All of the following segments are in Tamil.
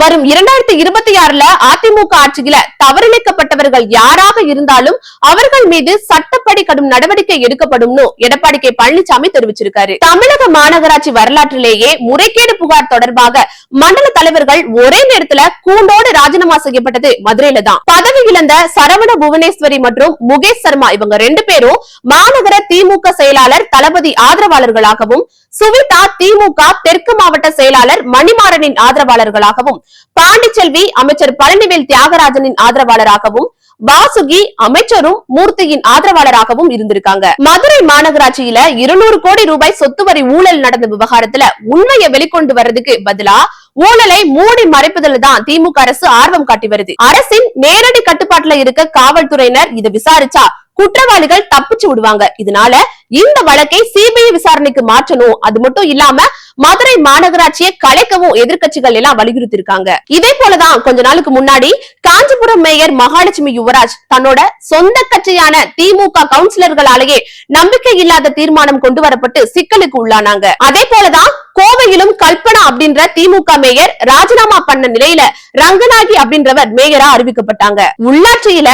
வரும் 2026 அதிமுக ஆட்சியில தவறிழைக்கப்பட்டவர்கள் யாராக இருந்தாலும் அவர்கள் மீது சட்டப்படி கடும் நடவடிக்கை எடுக்கப்படும் எடப்பாடி கே பழனிசாமி தெரிவிச்சிருக்காரு. தமிழக மாநகராட்சி வரலாற்றிலேயே முறைகேடு புகார் தொடர்பாக மண்டல தலைவர்கள் ஒரே நேரத்துல கூண்டோடு ராஜினாமா செய்யப்பட்டது மதுரையில தான். பதவி இழந்த சரவண புவனேஸ்வரி மற்றும் முகேஷ் சர்மா இவங்க 2 பேரும் மாநகர திமுக செயலாளர் தளபதி ஆதரவாளர்களாகவும், சுவிதா திமுக தெற்கு மாவட்ட செயலாளர் மணிமாறனின் ஆதரவாளர்களாகவும், பாண்டிச்செல்வி அமைச்சர் பழனிவேல் தியாகராஜனின் ஆதரவாளராகவும், வாசுகி அமைச்சரும் மூர்த்தியின் ஆதரவாளராகவும் இருந்திருக்காங்க. மதுரை மாநகராட்சியில 200 கோடி ரூபாய் சொத்து வரி ஊழல் நடந்த விவகாரத்துல உண்மையை வெளிக்கொண்டு வர்றதுக்கு பதிலா ஊழலை மூடி மறைப்பதில் தான் திமுக அரசு ஆர்வம் காட்டி வருது. அரசின் நேரடி கட்டுப்பாட்டுல இருக்க காவல்துறையினர் இதை விசாரிச்சா குற்றவாளிகள் தப்பிச்சு விடுவாங்க. இதனால இந்த வழக்கை சிபிஐ விசாரணைக்கு மாற்றணும். அது மட்டும் இல்லாம மதுரை மாநகராட்சியை கலைக்கவும் எதிர்கட்சிகள் எல்லாம் வலியுறுத்தி இருக்காங்க. இதே போலதான் கொஞ்ச நாளுக்கு முன்னாடி காஞ்சிபுரம் மேயர் மகாலட்சுமி யுவராஜ் தன்னோட சொந்த கட்சியான திமுக கவுன்சிலர்களாலேயே நம்பிக்கை இல்லாத தீர்மானம் கொண்டு வரப்பட்டு சிக்கலுக்கு உள்ளானாங்க. அதே போலதான் கோவையிலும் கல்பனா அப்படின்ற திமுக மேயர் ராஜினாமா பண்ண நிலையில ரங்கநாயகி அப்படின்றவர் மேயரா அறிவிக்கப்பட்டாங்க. உள்ளாட்சியில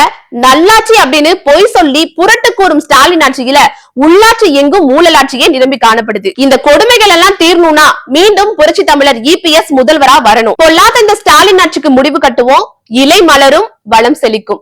நல்லாட்சி அப்படின்னு பொய் சொல்லி புரட்டு கூறும் ஸ்டாலின் ஆட்சியில உள்ளாட்சி எங்கும் ஊழலாட்சியே நிரம்பி காணப்படுது. இந்த கொடுமைகள் எல்லாம் தீரணும்னா மீண்டும் புரட்சி தமிழர் இபிஎஸ் முதல்வரா வரணும். பொல்லாத இந்த ஸ்டாலின் ஆட்சிக்கு முடிவு கட்டுவோம். இலை மலரும், வளம் செழிக்கும்.